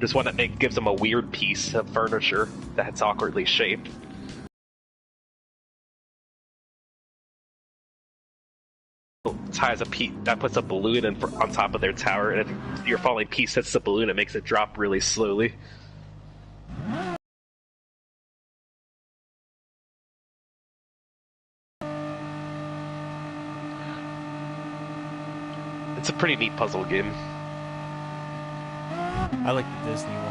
There's one that gives them a weird piece of furniture that's awkwardly shaped. Ties that puts a balloon on top of their tower, and if your falling piece hits the balloon, it makes it drop really slowly. It's a pretty neat puzzle game. I like the Disney one.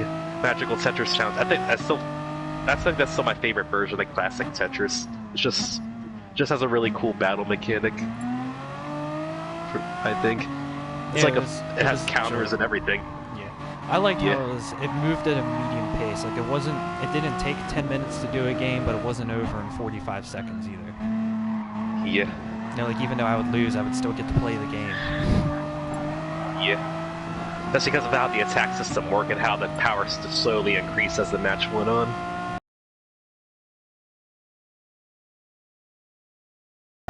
Yeah, Magical Tetris Challenge. I think that's still my favorite version of classic Tetris. It's just has a really cool battle mechanic. I think it's yeah, it has counters and everything. Yeah, I liked how it moved at a medium pace. Like it didn't take 10 minutes to do a game, but it wasn't over in 45 seconds either. Yeah. You know, like even though I would lose, I would still get to play the game. Yeah. That's because of how the attack system worked and how the power slowly increased as the match went on.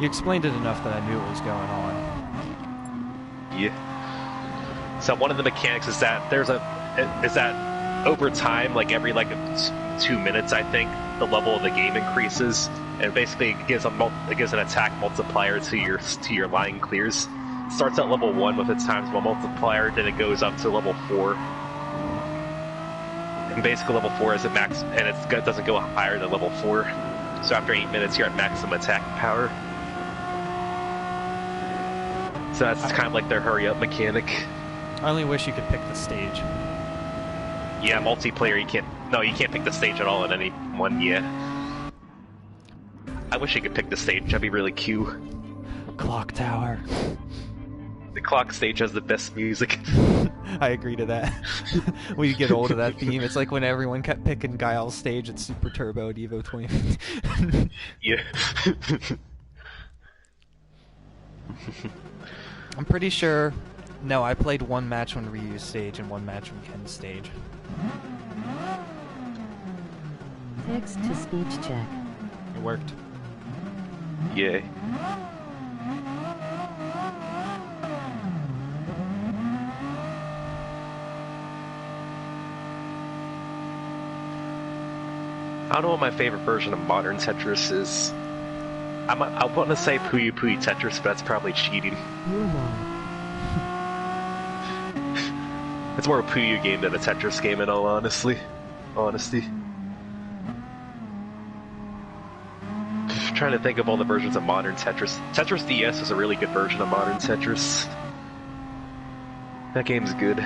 You explained it enough that I knew what was going on. Yeah. So one of the mechanics is that over time, like every 2 minutes, I think, the level of the game increases, and basically it gives an attack multiplier to your line clears. It starts at level 1 with its times 1 multiplier, then it goes up to level 4. And basically level 4 is at max, and it doesn't go higher than level 4. So after 8 minutes, you're at maximum attack power. So that's kind of like their hurry-up mechanic. I only wish you could pick the stage. Yeah, multiplayer, you can't pick the stage at all in any one, yeah. I wish you could pick the stage, that'd be really cute. Clock Tower. The clock stage has the best music. I agree to that. We get old of that theme. It's like when everyone kept picking Guile's stage at Super Turbo at Evo 2015. Yeah. I'm pretty sure... No, I played one match on Ryu's stage and one match on Ken's stage. Text-to-speech check. It worked. Yay. I don't know what my favorite version of modern Tetris is. I want to say Puyo Puyo Tetris, but that's probably cheating. It's more a Puyo game than a Tetris game in all honesty. Trying to think of all the versions of modern Tetris. Tetris DS is a really good version of modern Tetris. That game's good.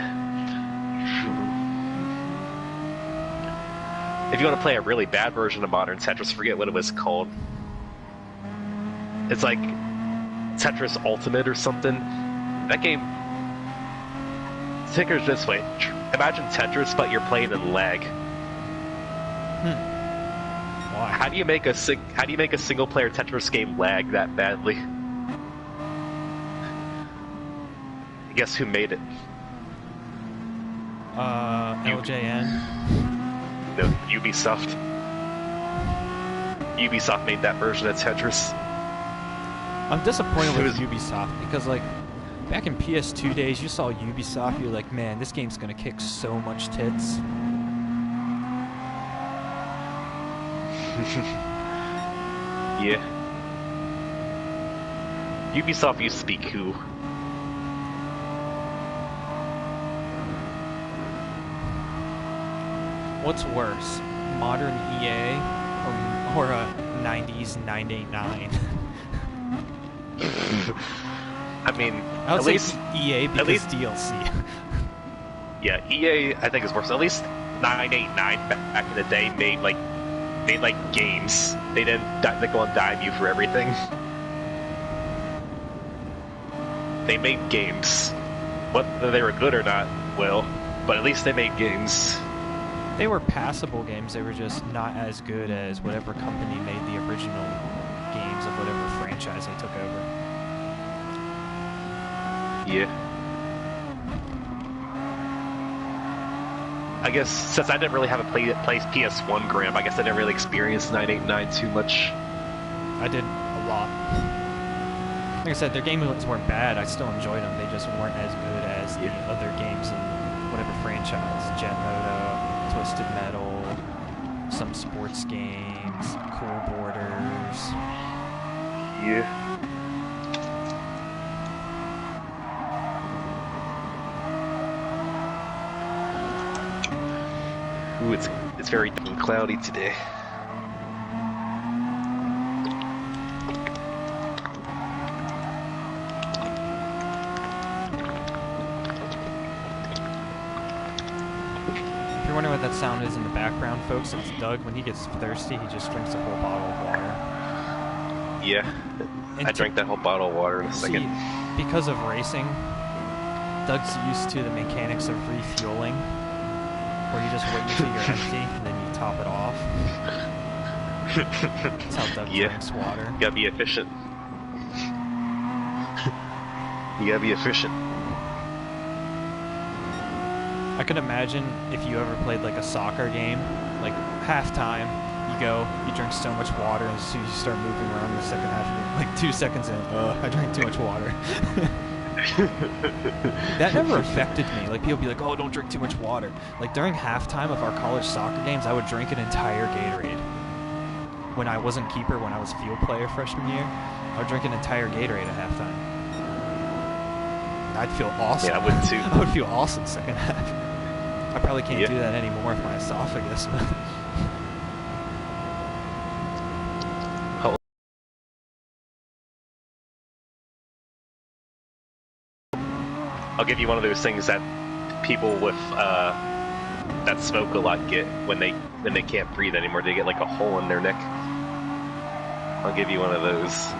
If you want to play a really bad version of modern Tetris, forget what it was called. It's like Tetris Ultimate or something. That game... Think of it this way. Imagine Tetris, but you're playing in lag. Why? How do you make a single player Tetris game lag that badly? Guess who made it? LJN. No, Ubisoft. Ubisoft made that version of Tetris. I'm disappointed with Ubisoft because, like, back in PS2 days, you saw Ubisoft, you're like, man, this game's gonna kick so much tits. Yeah. Ubisoft used to be cool. What's worse, modern EA or a 90s 989? I mean, I would at say least EA because at least, DLC. Yeah, EA I think is worse. At least 989 back in the day made games. They didn't go and dime you for everything. They made games. Whether they were good or not, well, but at least they made games. They were passable games, they were just not as good as whatever company made the original games of whatever franchise they took over. Yeah. I guess, since I didn't really have a play PS1 Graham, I guess I didn't really experience 989 too much. I did a lot. Like I said, their games weren't bad, I still enjoyed them, they just weren't as good as the other games in franchise. Jet Moto, Twisted Metal, some sports games, Cool Borders. Yeah. Ooh, it's very cloudy today. If you're wondering what that sound is in the background, folks, it's Doug. When he gets thirsty, he just drinks a whole bottle of water. Yeah, And I drank that whole bottle of water in a second. See, because of racing, Doug's used to the mechanics of refueling, where you just wait until you're empty and then you top it off. That's how Doug drinks water. You gotta be efficient. You gotta be efficient. I could imagine if you ever played like a soccer game, like halftime, you go, you drink so much water, and as soon as you start moving around in the second half, you're like 2 seconds in, I drank too much water. That never affected me. Like, people be like, oh, don't drink too much water. Like, during halftime of our college soccer games, I would drink an entire Gatorade. When I wasn't keeper, when I was field player freshman year, I would drink an entire Gatorade at halftime. I'd feel awesome. Yeah, I would too. I would feel awesome second half. I probably can't do that anymore with my esophagus. I'll give you one of those things that people with that smoke a lot get when they can't breathe anymore. They get like a hole in their neck. I'll give you one of those.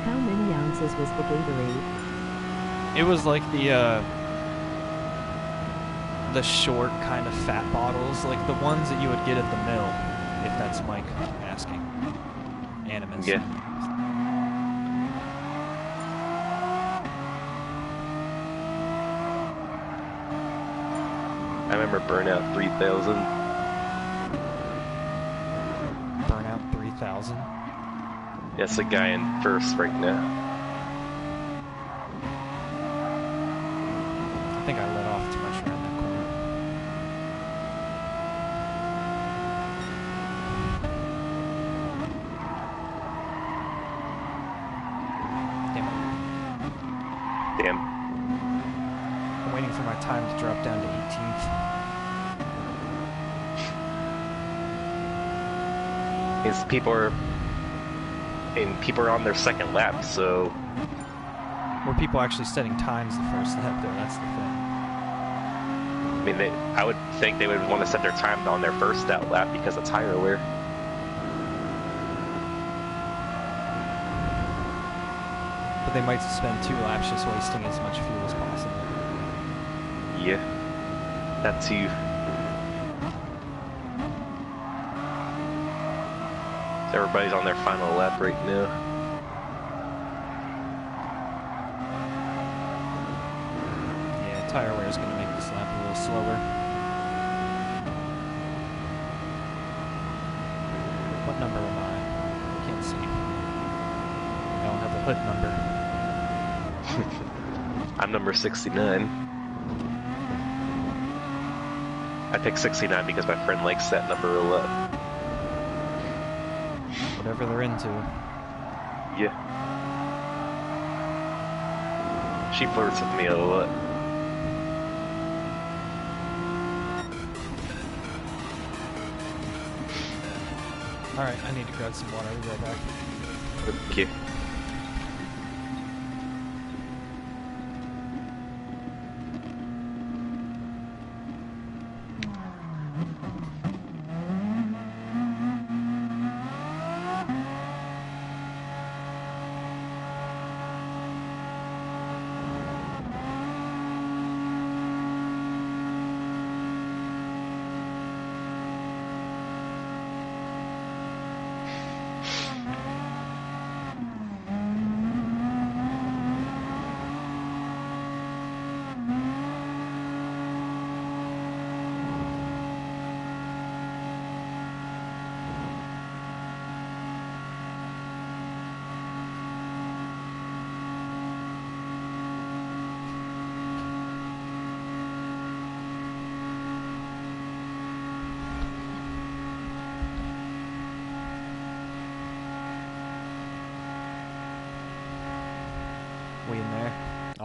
How many ounces was the Gatorade? It was like the short kind of fat bottles, like the ones that you would get at the mill, if that's Mike asking. Animus. Yeah. I remember Burnout 3000. Burnout 3000? That's the guy in first right now. I think I let off too much around that corner. Damn. I'm waiting for my time to drop down to 18th. These people are on their second lap, so Were people actually setting times the first lap there? That's the thing. I mean, I would think they would want to set their time on their first out lap because of tire wear. But they might spend 2 laps just wasting as much fuel as possible. Yeah, that too. Everybody's on their final lap right now. Yeah, tire wear is going to make this lap a little slower. What number am I? I can't see. I don't have the hood number. I'm number 69. I picked 69 because my friend likes that number a lot. Whatever they're into. Yeah. She flirts with me a lot. Alright, I need to grab some water. I'll be right back. Okay.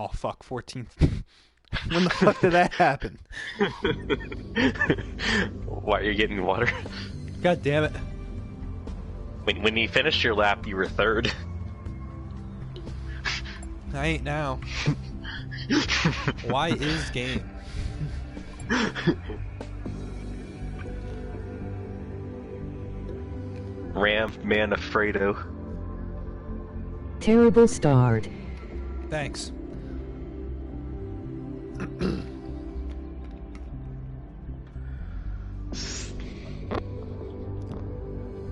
Oh fuck, 14th. When the fuck did that happen? Why are you getting water? God damn it. When you finished your lap, you were third. I ain't now. Why is game? Ram Manfredo. Terrible start. Thanks.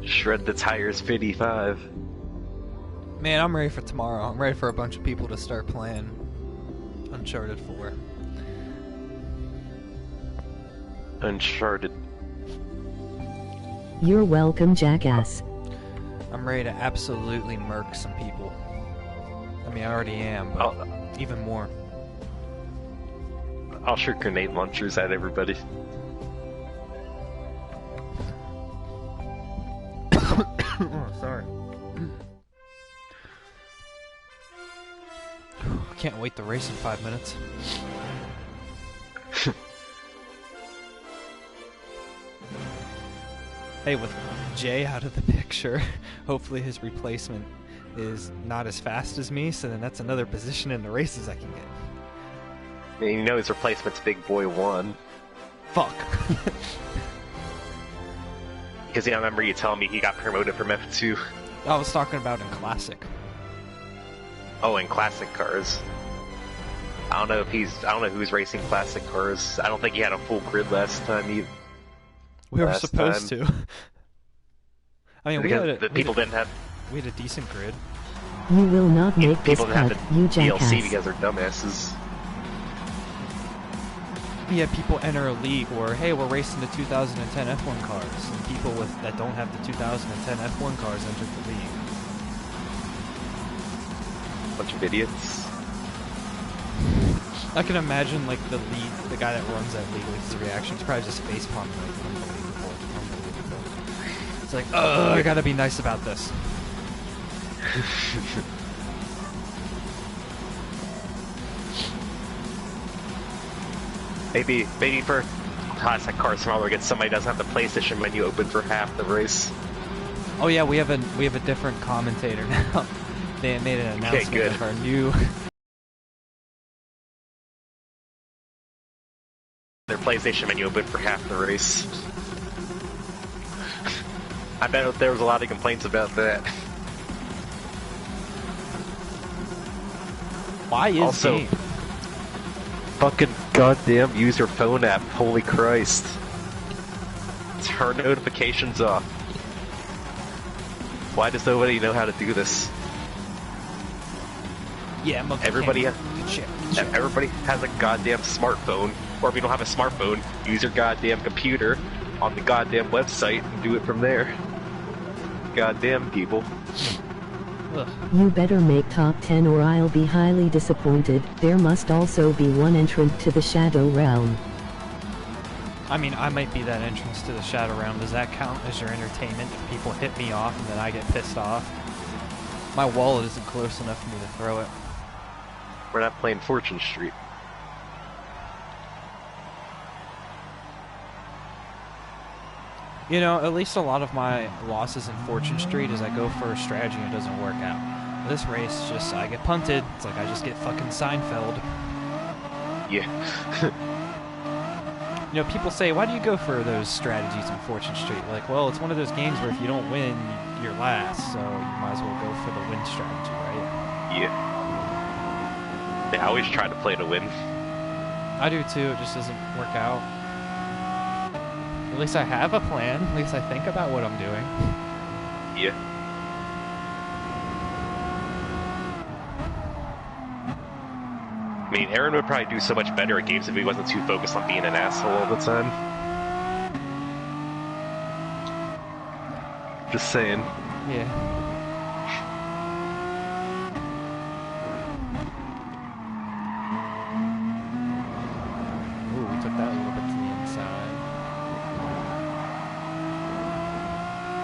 Shred the tires 55. Man, I'm ready for tomorrow. I'm ready for a bunch of people to start playing Uncharted 4. Uncharted. You're welcome, jackass. I'm ready to absolutely murk some people. I mean, I already am, but even more. I'll shoot grenade launchers at everybody. Oh, sorry. Can't wait to race in 5 minutes. Hey, with Jay out of the picture, hopefully his replacement is not as fast as me, so then that's another position in the races I can get. And you know his replacement's Big Boy 1. Fuck. Because I remember you telling me he got promoted from F2. I was talking about in Classic. Oh, in classic cars. I don't know who's racing classic cars. I don't think he had a full grid last time either. We were supposed to. I mean, because we didn't have. We had a decent grid. You will not make this People didn't cut, have you the jackass. DLC because they're dumbasses. We had people enter a league where, hey, we're racing the 2010 F1 cars, and people that don't have the 2010 F1 cars entered the league. Bunch of idiots. I can imagine, like, the guy that runs that league, like, his reaction's probably just facepalm, like, unbelievable. It's like, I gotta be nice about this. Maybe for classic cars tomorrow, we get somebody who doesn't have the PlayStation menu open for half the race. Oh yeah, we have a different commentator now. They made an announcement good. of our new. Their PlayStation menu open for half the race. I bet there was a lot of complaints about that. Why is also, game? Fucking goddamn use your phone app, holy Christ. Turn notifications off. Why does nobody know how to do this? Yeah, everybody has a goddamn smartphone, or if you don't have a smartphone, use your goddamn computer on the goddamn website and do it from there. Goddamn people. Ugh. You better make top 10 or I'll be highly disappointed. There must also be one entrant to the Shadow Realm. I mean, I might be that entrance to the Shadow Realm. Does that count as your entertainment if people hit me off and then I get pissed off? My wallet isn't close enough for me to throw it. We're not playing Fortune Street. You know, at least a lot of my losses in Fortune Street is I go for a strategy and it doesn't work out. This race, just I get punted. It's like I just get fucking Seinfeld. Yeah. You know, people say, why do you go for those strategies in Fortune Street? Like, well, it's one of those games where if you don't win, you're last, so you might as well go for the win strategy, right? Yeah. I always try to play to win. I do too, it just doesn't work out. At least I have a plan, at least I think about what I'm doing. Yeah. I mean, Aaron would probably do so much better at games if he wasn't too focused on being an asshole all the time. Just saying. Yeah. Ooh, we took that a little bit to the inside.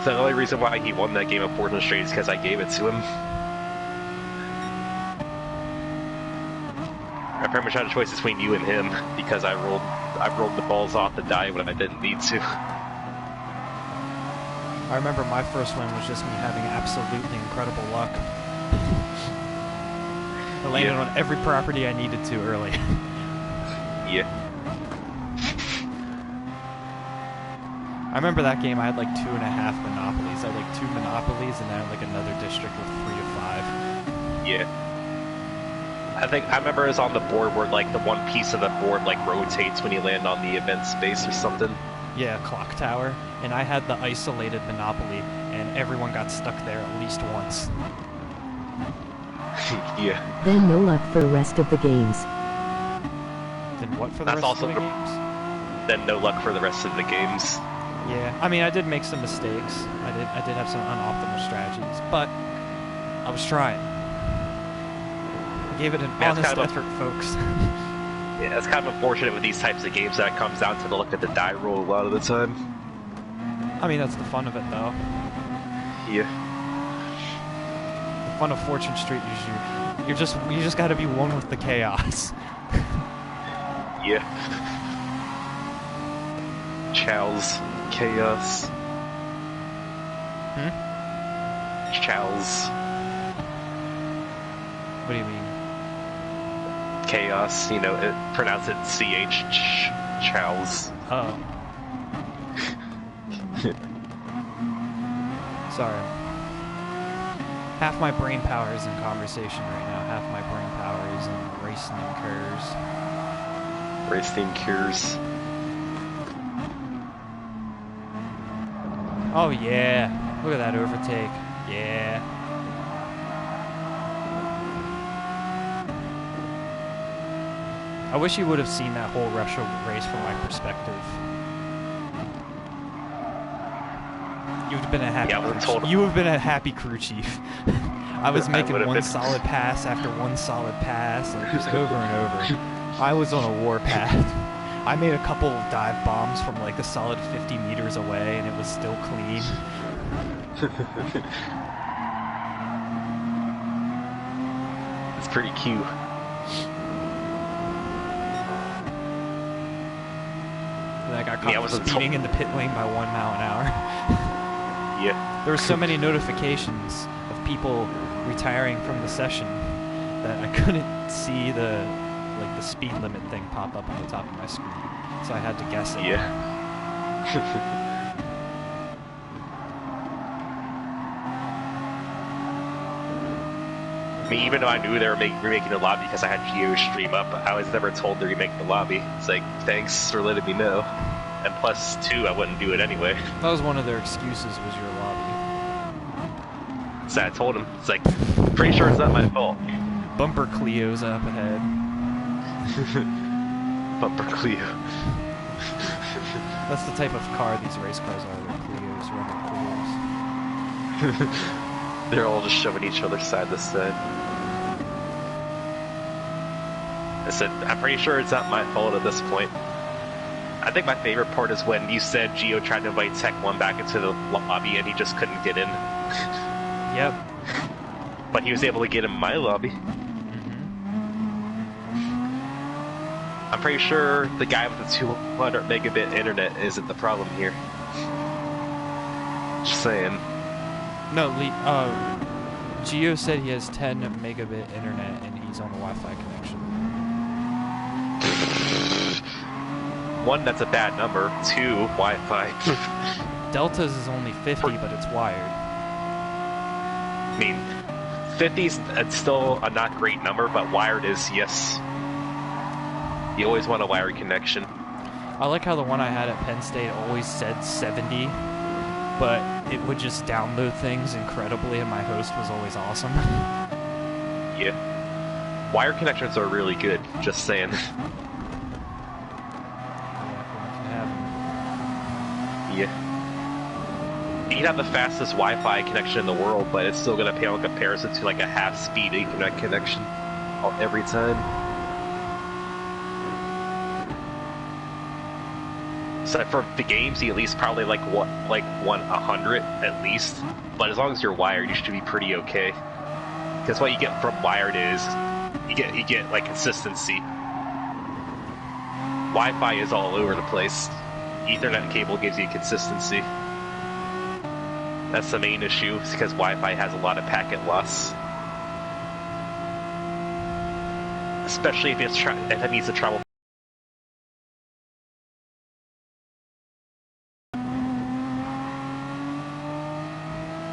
So the only reason why he won that game of Fortune Street is because I gave it to him. pretty much had a choice between you and him because I rolled the balls off the die when I didn't need to. I remember my first win was just me having absolutely incredible luck. I landed on every property I needed to early. Yeah. I remember that game I had like 2.5 monopolies. I had like 2 monopolies and then like another district with 3 to 5. Yeah. I remember it was on the board where like the one piece of the board like rotates when you land on the event space or something. Yeah, clock tower. And I had the isolated monopoly and everyone got stuck there at least once. Yeah. Then no luck for the rest of the games. Then what for the rest of the games? Then no luck for the rest of the games. Yeah, I mean I did make some mistakes. I did have some unoptimal strategies, but I was trying. I gave it an honest effort, folks. Yeah, it's kind of unfortunate with these types of games that it comes down to the look at the die roll a lot of the time. I mean that's the fun of it though. Yeah. The fun of Fortune Street is you just gotta be one with the chaos. Yeah. Chow's chaos. Chow's. What do you mean? Chaos, you know, pronounce it CH. Chow's. Oh. Sorry. Half my brain power is in conversation right now. Half my brain power is in racing and curs. Racing cures. Oh yeah. Look at that overtake. Yeah. I wish you would have seen that whole Russia race from my perspective. You would have been a happy. Yeah, you would have been a happy crew chief. I was making one been. solid pass after one solid pass, like just over and over. I was on a war path. I made a couple of dive bombs from like a solid 50 meters away, and it was still clean. It's pretty cute. And I got caught speeding in the pit lane by 1 mile an hour. Yeah. There were so many notifications of people retiring from the session that I couldn't see the speed limit thing pop up on the top of my screen, so I had to guess it. Yeah. I mean, even though I knew they were remaking the lobby because I had Geo stream up, I was never told to remake the lobby. It's like, thanks for letting me know. And plus, 2, I wouldn't do it anyway. That was one of their excuses, was your lobby. So I told him, it's like, pretty sure it's not my fault. Bumper Clio's up ahead. Bumper Clio. That's the type of car these race cars are. They're Clios, rubber Clios. They're all just shoving each other side to side. I said, I'm pretty sure it's not my fault at this point. I think my favorite part is when you said Geo tried to invite Tech 1 back into the lobby and he just couldn't get in. Yep. But he was able to get in my lobby. I'm pretty sure the guy with the 200 megabit internet isn't the problem here. Just saying. No, Geo said he has 10 megabit internet and he's on a Wi-Fi connection. 1, that's a bad number. 2, Wi-Fi. Delta's is only 50, but it's wired. I mean, 50's still a not great number, but wired is, yes. You always want a wired connection. I like how the one I had at Penn State always said 70, but it would just download things incredibly, and my host was always awesome. Yeah. Wired connections are really good, just saying. Yeah. You can have the fastest Wi-Fi connection in the world, but it's still going to pale in comparison to like a half-speed Ethernet connection every time. So for the games, you at least probably like 100 at least. But as long as you're wired, you should be pretty okay. Because what you get from wired is you get like consistency. Wi-Fi is all over the place. Ethernet cable gives you consistency. That's the main issue, because Wi-Fi has a lot of packet loss. Especially if it needs to travel.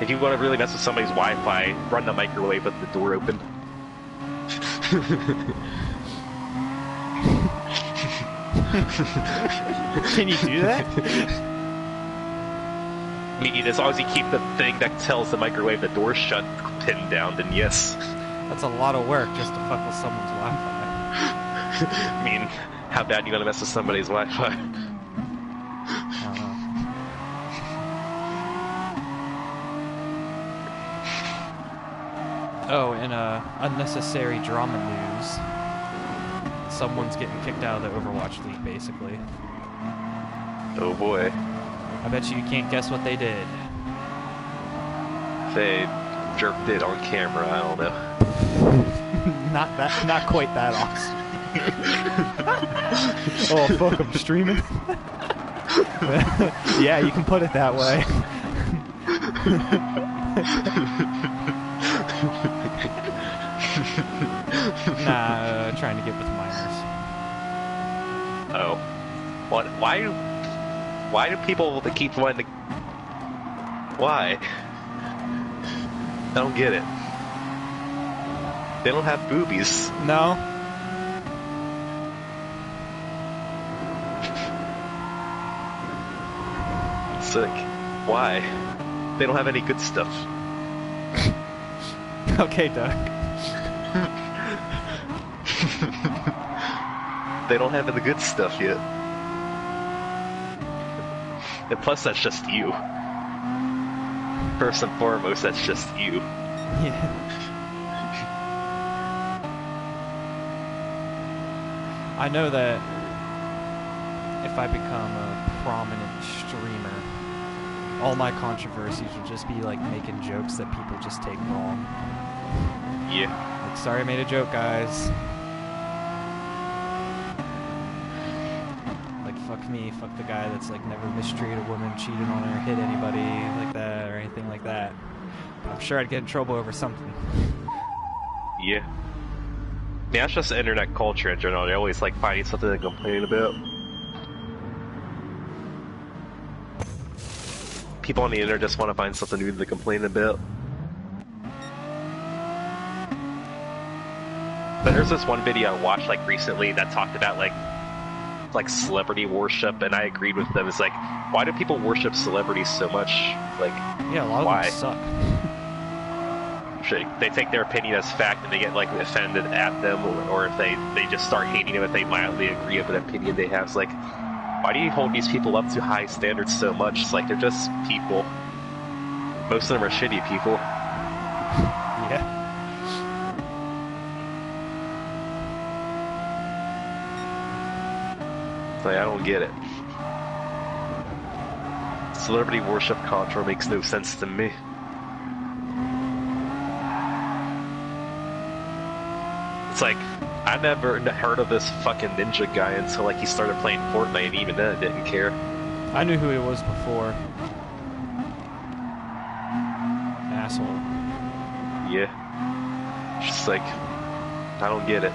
If you want to really mess with somebody's Wi-Fi, run the microwave with the door open. Can you do that? I mean, as long as you keep the thing that tells the microwave the door's shut pinned down, then yes. That's a lot of work just to fuck with someone's Wi-Fi. I mean, how bad are you gonna mess with somebody's Wi-Fi? I don't know. Oh, in unnecessary drama news, someone's getting kicked out of the Overwatch League, basically. Oh boy. I bet you can't guess what they did. They jerked it on camera, I don't know. Not quite that awesome. Oh fuck, I'm streaming. Yeah, you can put it that way. Nah, trying to get with minors. Oh. What? Why do people keep wanting to... Why? I don't get it. They don't have boobies. No. It's like, why? They don't have any good stuff. Okay, Doug. They don't have the good stuff yet. And plus, that's just you. First and foremost, that's just you. Yeah. I know that if I become a prominent streamer, all my controversies will just be like making jokes that people just take wrong. Yeah. Like, sorry I made a joke, guys. Like, fuck me, fuck the guy that's like never mistreated a woman, cheated on her, hit anybody like that, or anything like that. But I'm sure I'd get in trouble over something. Yeah. Yeah, that's just internet culture in general. They always like finding something to complain about. People on the internet just want to find something new to complain about. But there's this one video I watched like recently that talked about like celebrity worship, and I agreed with them. It's like, why do people worship celebrities so much? Like, yeah, a lot of them suck. They take their opinion as fact and they get like offended at them, or if they just start hating them if they mildly agree with an opinion they have. It's like, why do you hold these people up to high standards so much? It's like, they're just people. Most of them are shitty people. Yeah. It's like, I don't get it. Celebrity worship culture makes no sense to me. It's like, I never heard of this fucking ninja guy until like he started playing Fortnite, and even then I didn't care. I knew who he was before. Asshole. Yeah. It's just like, I don't get it.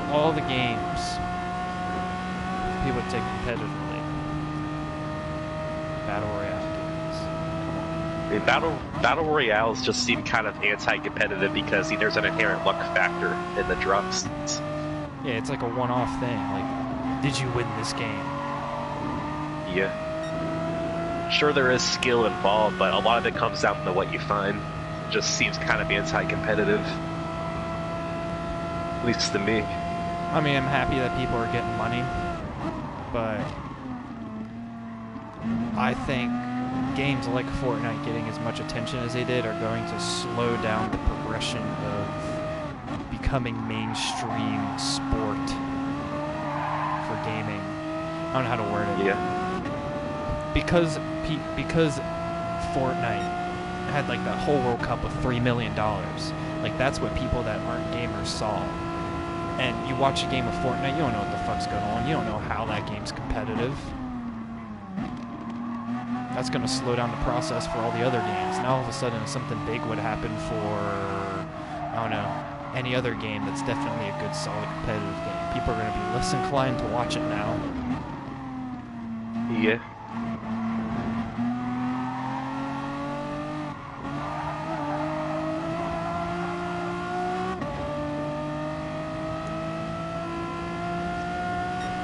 Of all the games people would take competitively, Battle Royale. I mean, Battle Royales just seem kind of anti-competitive because there's an inherent luck factor in the drops. Yeah, it's like a one-off thing. Like, did you win this game? Yeah. Sure, there is skill involved, but a lot of it comes down to what you find. It just seems kind of anti-competitive. At least to me. I mean, I'm happy that people are getting money, but I think games like Fortnite getting as much attention as they did are going to slow down the progression of becoming mainstream sport for gaming. I don't know how to word it. Yeah. Because Fortnite had like that whole World Cup with $3 million. Like that's what people that aren't gamers saw. And you watch a game of Fortnite, you don't know what the fuck's going on. You don't know how that game's competitive. That's going to slow down the process for all the other games. Now all of a sudden something big would happen for, I don't know, any other game that's definitely a good, solid, competitive game. People are going to be less inclined to watch it now. Yeah.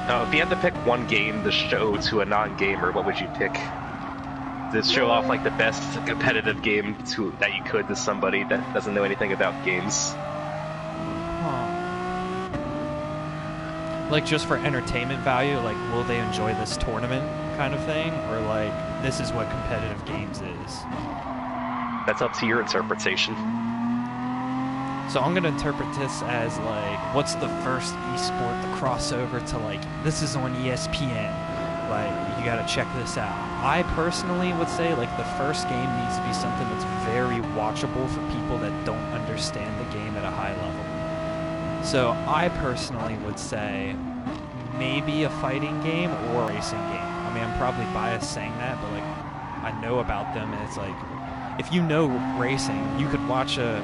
Now, if you had to pick one game to show to a non-gamer, what would you pick? To show off like the best competitive game that you could to somebody that doesn't know anything about games. Like just for entertainment value, like will they enjoy this tournament kind of thing, or like this is what competitive games is? That's up to your interpretation. So I'm gonna interpret this as like, what's the first esport, the crossover to like, this is on ESPN, like you gotta check this out. I personally would say like the first game needs to be something that's very watchable for people that don't understand the game at a high level. So I personally would say maybe a fighting game or a racing game. I mean, I'm probably biased saying that, but like I know about them, and it's like if you know racing, you could watch a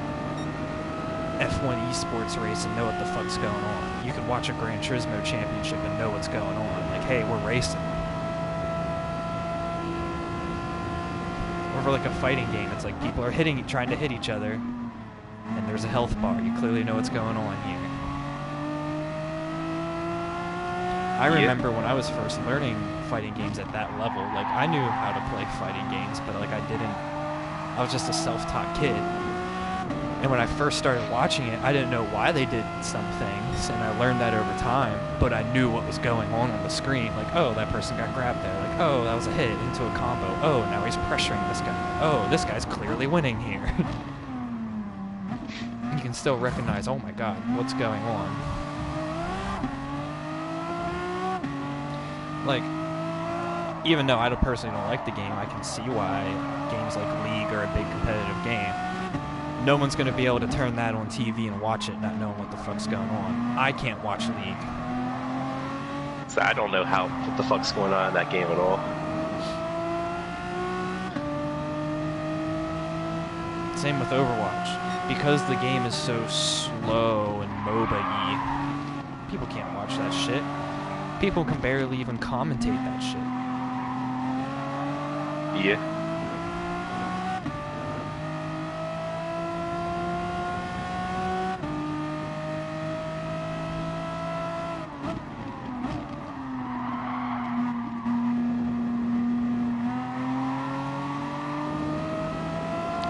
F1 esports race and know what the fuck's going on. You could watch a Gran Turismo championship and know what's going on. Like, hey, we're racing. Or for like a fighting game, it's like people are trying to hit each other, and there's a health bar. You clearly know what's going on here. I remember when I was first learning fighting games at that level, like I knew how to play fighting games, but like I was just a self-taught kid. And when I first started watching it, I didn't know why they did some things, and I learned that over time, but I knew what was going on the screen. Like, oh, that person got grabbed there. Like, oh, that was a hit into a combo. Oh, now he's pressuring this guy. Oh, this guy's clearly winning here. You can still recognize, oh my god, what's going on? Like, even though I personally don't like the game, I can see why games like League are a big competitive game. No one's going to be able to turn that on TV and watch it not knowing what the fuck's going on. I can't watch League. So I don't know what the fuck's going on in that game at all. Same with Overwatch. Because the game is so slow and MOBA-y, people can't watch that shit. People can barely even commentate that shit. Yeah.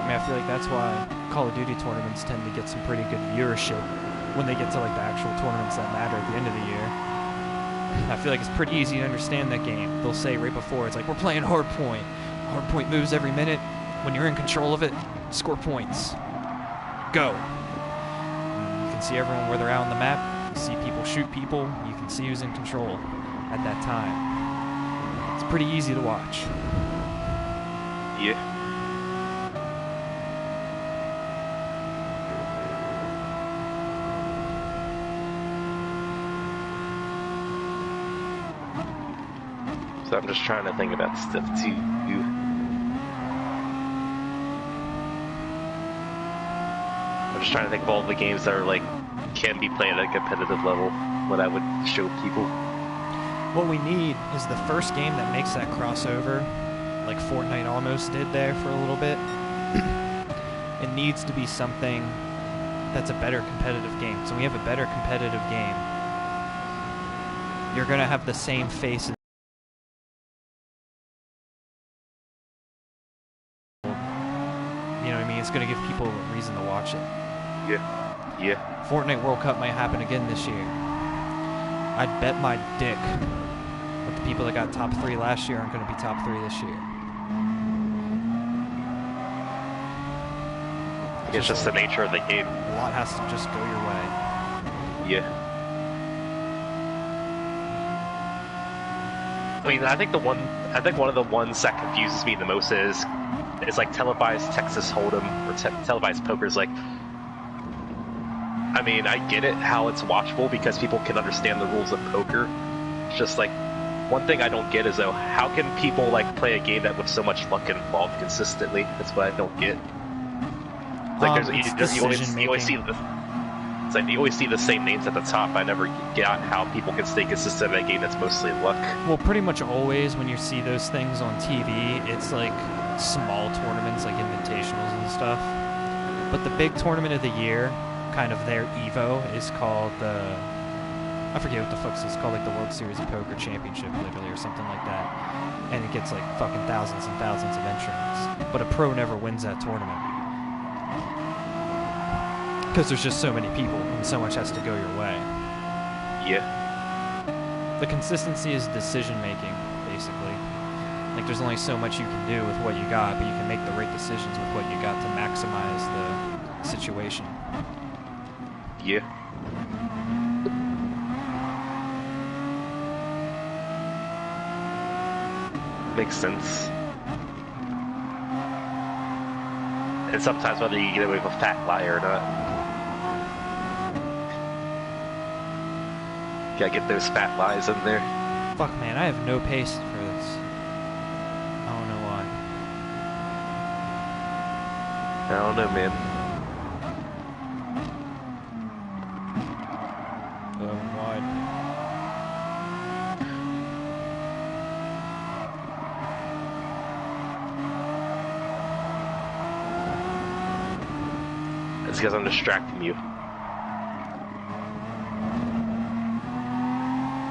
I feel like that's why Call of Duty tournaments tend to get some pretty good viewership when they get to like the actual tournaments that matter at the end of the year. I feel like it's pretty easy to understand that game. They'll say right before, it's like, we're playing hardpoint. Hardpoint moves every minute. When you're in control of it, score points. Go. And you can see everyone where they're out on the map. You see people shoot people. You can see who's in control at that time. It's pretty easy to watch. Yeah. So I'm just trying to think about stuff too. I'm just trying to think of all the games that are like can be played at a competitive level. What I would show people. What we need is the first game that makes that crossover, like Fortnite almost did there for a little bit. It needs to be something that's a better competitive game. So when we have a better competitive game, you're gonna have the same faces. It's going to give people a reason to watch it. Yeah. Yeah. Fortnite World Cup might happen again this year. I'd bet my dick that the people that got top 3 last year aren't going to be top 3 this year. It's just the nature of the game. A lot has to just go your way. Yeah. I mean, I think one of the ones that confuses me the most is it's like televised Texas Hold'em or televised poker is like. I mean, I get it how it's watchable because people can understand the rules of poker. It's just like one thing I don't get is though, how can people like play a game that with so much luck involved consistently? That's what I don't get. It's like you always see it's like you always see the same names at the top. I never get how people can stay consistent in a game that's mostly luck. Well, pretty much always when you see those things on TV, it's like small tournaments, like invitationals and stuff. But the big tournament of the year, kind of their Evo, is called the, I forget what the fuck it's called, like the World Series of Poker Championship, literally, or something like that. And it gets like fucking thousands and thousands of entrants. But a pro never wins that tournament. Because there's just so many people, and so much has to go your way. Yeah. The consistency is decision-making, basically. Like, there's only so much you can do with what you got, but you can make the right decisions with what you got to maximize the situation. Yeah. Makes sense. And sometimes whether you get away with a fat lie or not. Gotta get those fat lies in there. Fuck, man, I have no pace for this. I don't know why. I don't know, man. Wide. It's because I'm distracting you.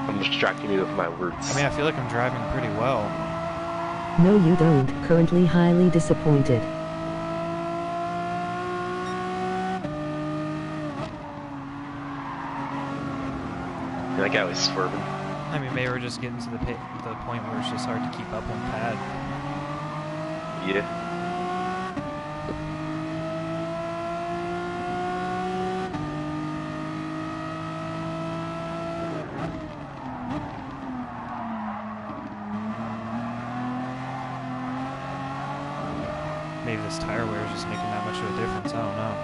I'm distracting you with my words. I mean, I feel like I'm driving pretty well. No, you don't. Currently highly disappointed. That guy was swerving. I mean, maybe we're just getting to the point where it's just hard to keep up on pad. Yeah. Maybe this tire wear is just making that much of a difference. I don't know.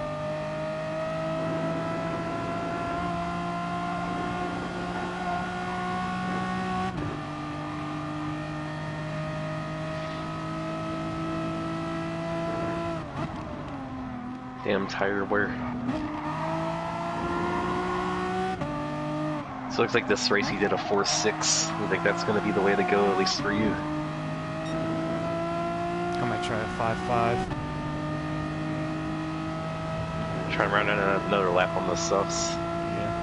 Damn tire wear. So it looks like this race he did a 4.6. I think that's going to be the way to go, at least for you. I might try a 5.5. Try and run another lap on the softs. Yeah.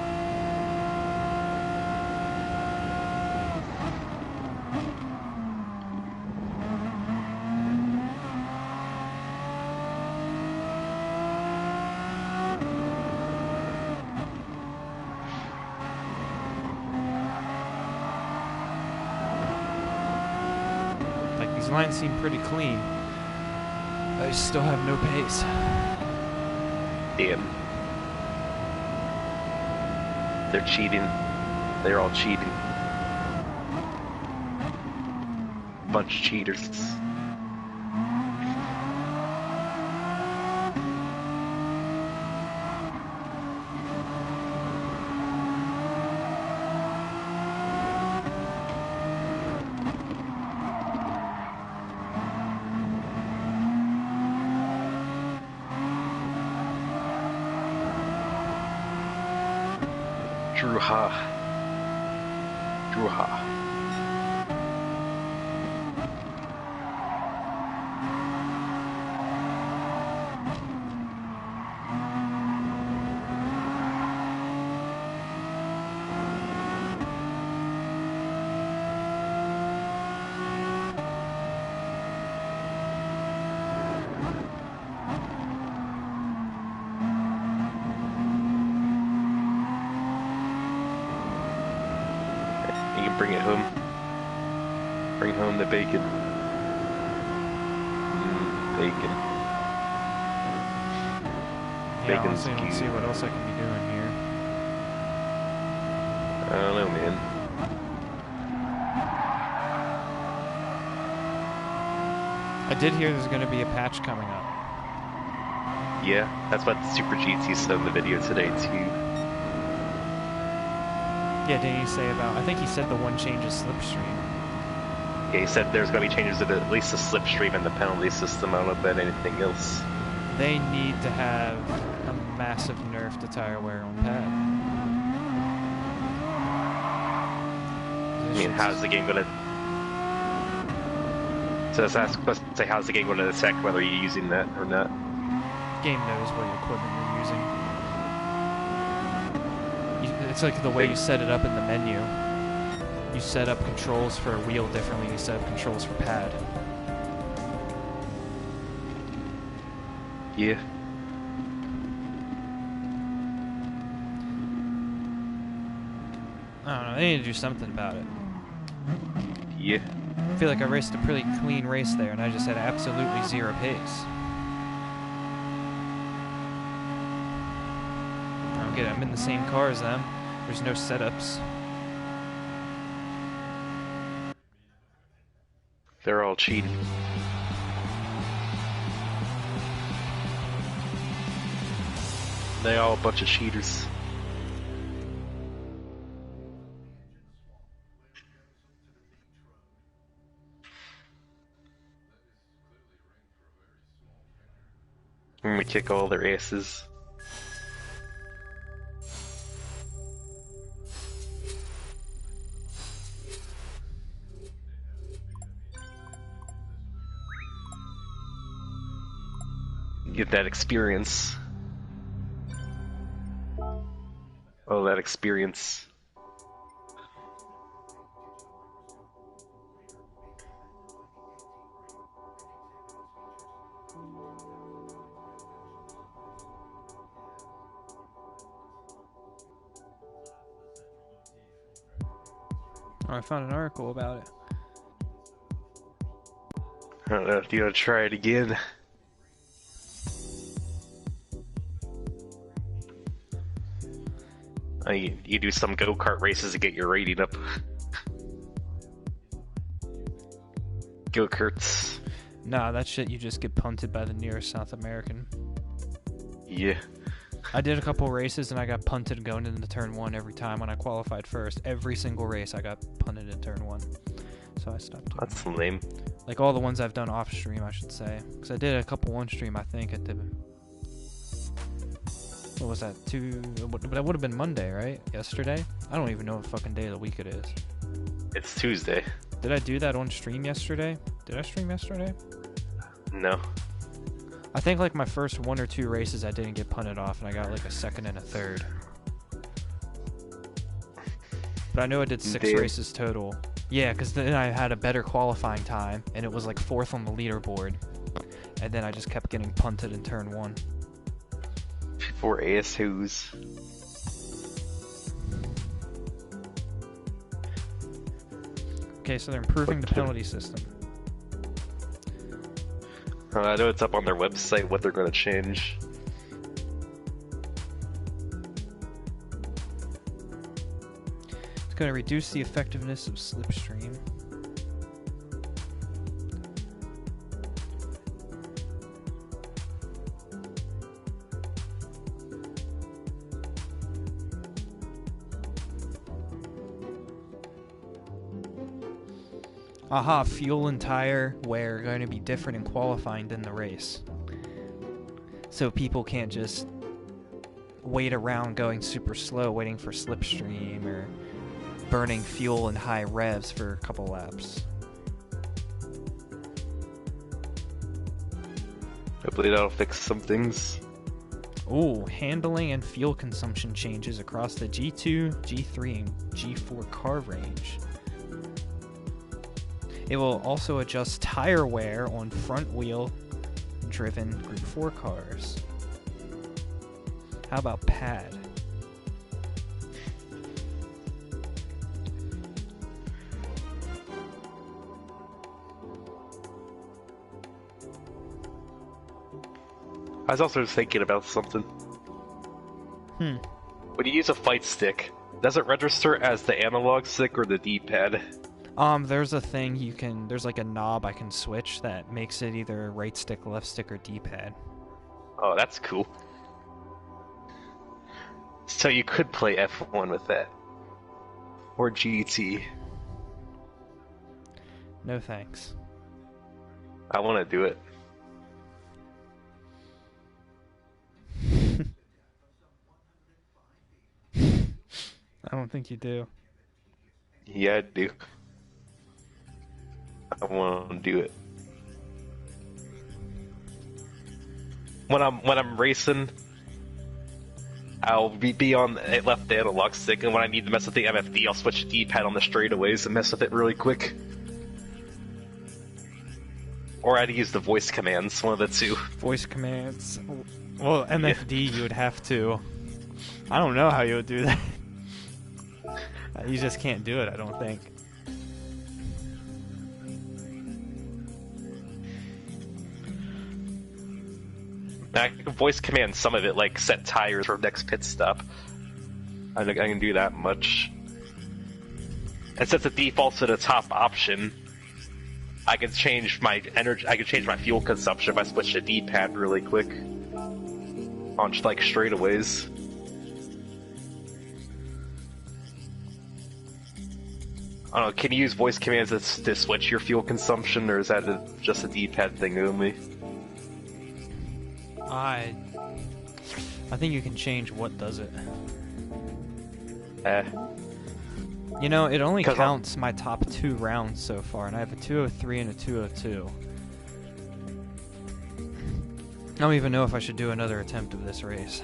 Like, these lines seem pretty clean. I still have no pace. Damn. They're cheating. They're all cheating. Bunch of cheaters. Druha. Bring it home. Bring home the bacon. Bacon. Yeah, Bacon's honestly, I don't cute. see what else I can be doing here. I don't know, man. I did hear there's going to be a patch coming up. Yeah, that's what Super GT said in the video today too. Yeah, didn't he say about... I think he said the one change is slipstream. Yeah, he said there's going to be changes to at least the slipstream and the penalty system. I don't know about anything else. They need to have a massive nerf to tire wear on pad. I mean, how's the game going to... So let's ask, let's say, how's the game going to detect whether you're using that or not? Game knows what equipment you're using. It's like the way you set it up in the menu. You set up controls for wheel differently than you set up controls for pad. Yeah. I don't know, they need to do something about it. Yeah. I feel like I raced a pretty clean race there and I just had absolutely zero pace. I don't get it, I'm in the same car as them. There's no setups. They're all cheating. They all a bunch of cheaters. And we kick all their asses. Get that experience. Oh, that experience. Oh, I found an article about it. I don't know if you want to try it again. You do some go-kart races to get your rating up. Go-karts. Nah, that shit you just get punted by the nearest South American. Yeah. I did a couple races and I got punted going into turn 1 every time when I qualified first. Every single race I got punted in turn 1. So I stopped doing That's lame. Like all the ones I've done off stream, I should say. Because I did a couple on stream, I think, at the... What was that? That would have been Monday, right? Yesterday? I don't even know what fucking day of the week it is. It's Tuesday. Did I do that on stream yesterday? Did I stream yesterday? No. I think like my first 1 or 2 races I didn't get punted off and I got like a 2nd and a 3rd. But I know I did 6 races total. Yeah, because then I had a better qualifying time and it was like 4th on the leaderboard. And then I just kept getting punted in turn 1. For ASUs. Okay, so they're improving the penalty system. I know it's up on their website what they're going to change. It's going to reduce the effectiveness of slipstream. Aha, fuel and tire wear are going to be different in qualifying than the race. So people can't just wait around going super slow waiting for slipstream or burning fuel and high revs for a couple laps. Hopefully that'll fix some things. Ooh, handling and fuel consumption changes across the G2, G3, and G4 car range. It will also adjust tire wear on front-wheel driven Group 4 cars. How about pad? I was also thinking about something. When you use a fight stick, does it register as the analog stick or the D-pad? There's a thing there's like a knob I can switch that makes it either right stick, left stick, or D-pad. Oh, that's cool. So you could play F1 with that. Or GT. No thanks. I want to do it. I don't think you do. Yeah, I do. I want to do it. When I'm racing, I'll be on left analog stick, and when I need to mess with the MFD, I'll switch to D-pad on the straightaways and mess with it really quick. Or I'd use the voice commands, one of the two. Voice commands. Well, MFD, you would have to. I don't know how you would do that. You just can't do it, I don't think. I can voice command some of it, like set tires for next pit stop. I can do that much. And since it defaults to the top option, I can change my energy. I can change my fuel consumption if I switch to D-pad really quick on like straightaways. I don't know. Can you use voice commands to switch your fuel consumption, or is that just a D-pad thing only? I think you can change what does it. You know, it only counts my top 2 rounds so far, and I have a 203 and a 202. I don't even know if I should do another attempt of this race.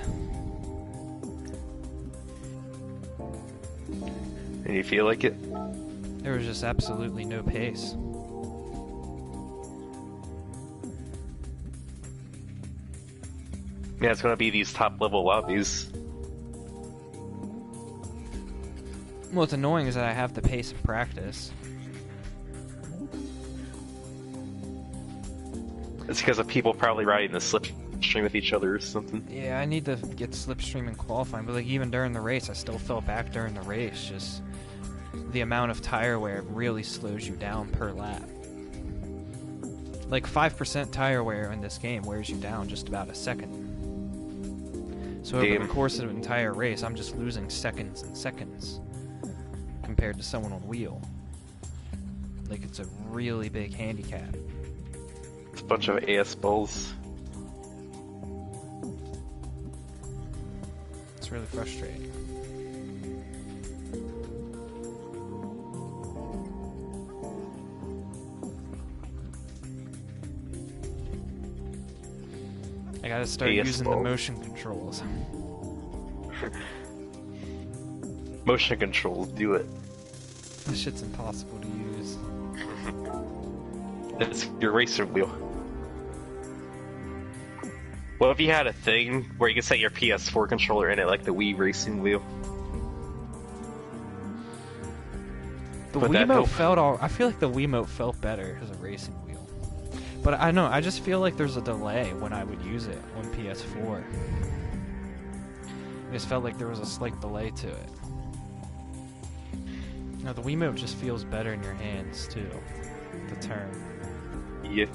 And you feel like it? There was just absolutely no pace. Yeah, it's gonna be these top level lobbies. What's annoying is that I have the pace of practice. It's because of people probably riding the slipstream with each other or something. Yeah, I need to get slipstream in qualifying, but like even during the race, I still fell back during the race. Just the amount of tire wear really slows you down per lap. Like 5% tire wear in this game wears you down just about a second. So over the course of an entire race, I'm just losing seconds and seconds compared to someone on wheel. Like, it's a really big handicap. It's a bunch of AS balls. It's really frustrating. I gotta start using the motion controls. Motion controls, do it. This shit's impossible to use. It's your racer wheel. What if you had a thing where you could set your PS4 controller in it, like the Wii racing wheel? The Wiimote felt I feel like the Wiimote felt better as a racing wheel. But I know, I just feel like there's a delay when I would use it on PS4. It just felt like there was a slight delay to it. Now, the Wiimote just feels better in your hands, too. The turn. Yeah.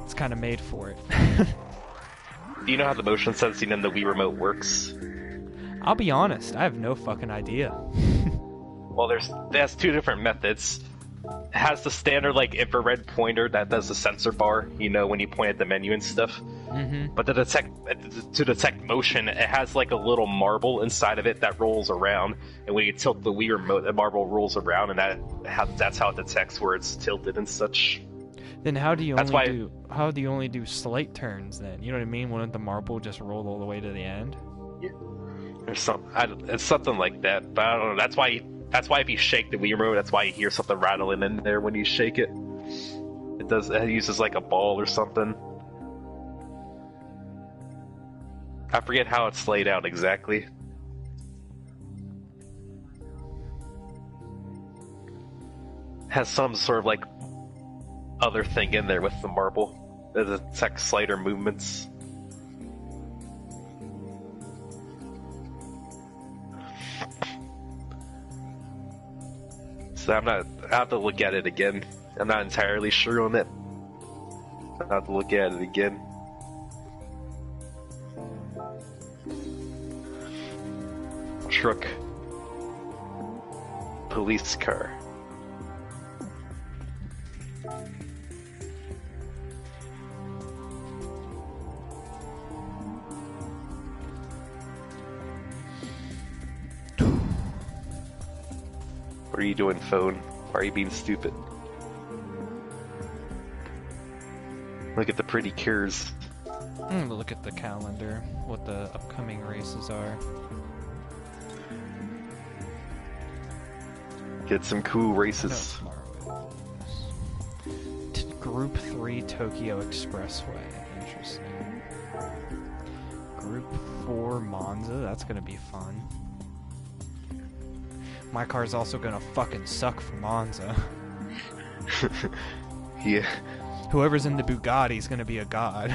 It's kind of made for it. Do you know how the motion sensing in the Wii remote works? I'll be honest, I have no fucking idea. Well, there's 2 different methods. It has the standard, like, infrared pointer that does the sensor bar, you know, when you point at the menu and stuff. Mm-hmm. But to detect motion, it has, like, a little marble inside of it that rolls around. And when you tilt the Wii remote, the marble rolls around, and that's how it detects where it's tilted and such. Then how do you only do slight turns, then? You know what I mean? Wouldn't the marble just roll all the way to the end? Yeah. It's something like that, but I don't know. That's why if you shake the Wii remote, that's why you hear something rattling in there when you shake it. It uses like a ball or something. I forget how it's laid out exactly. Has some sort of like other thing in there with the marble that detects slighter movements. So I have to look at it again. I'm not entirely sure on it. I have to look at it again. Truck. Police car. What are you doing, phone? Why are you being stupid? Look at the pretty cures. I'm gonna look at the calendar, what the upcoming races are. Get some cool races. Group 3 Tokyo Expressway. Interesting. Group 4 Monza. That's gonna be fun. My car's also gonna fucking suck for Monza. Yeah. Whoever's in the Bugatti's gonna be a god.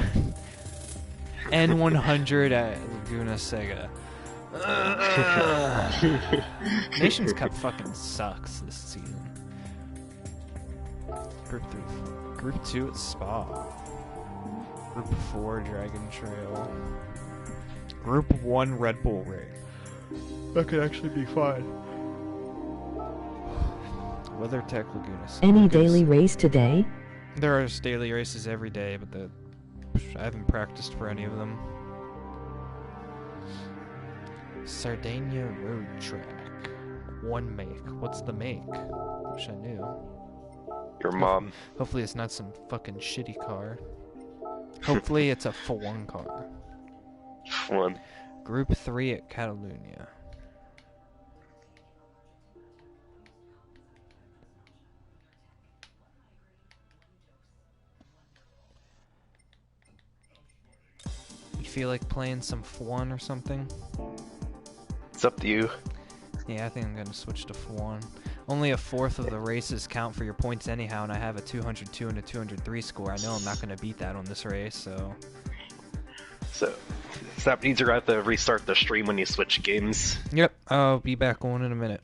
N100 at Laguna Seca. Nations Cup fucking sucks this season. Group 3. Group 2 at Spa. Group 4 Dragon Trail. Group 1 Red Bull Ring. That could actually be fun. WeatherTech Laguna Seca. Any daily race today? There are daily races every day, but I haven't practiced for any of them. Sardinia Road Track. One make. What's the make? Wish I knew. Your mom. Hopefully it's not some fucking shitty car. Hopefully it's a F1 car. One. Group 3 at Catalunya. You feel like playing some F1 or something? It's up to you. Yeah, I think I'm gonna switch to F1. Only a fourth of the races count for your points anyhow, and I have a 202 and a 203 score. I know I'm not gonna beat that on this race, so... So that means you're gonna have to restart the stream when you switch games. Yep, I'll be back on in a minute.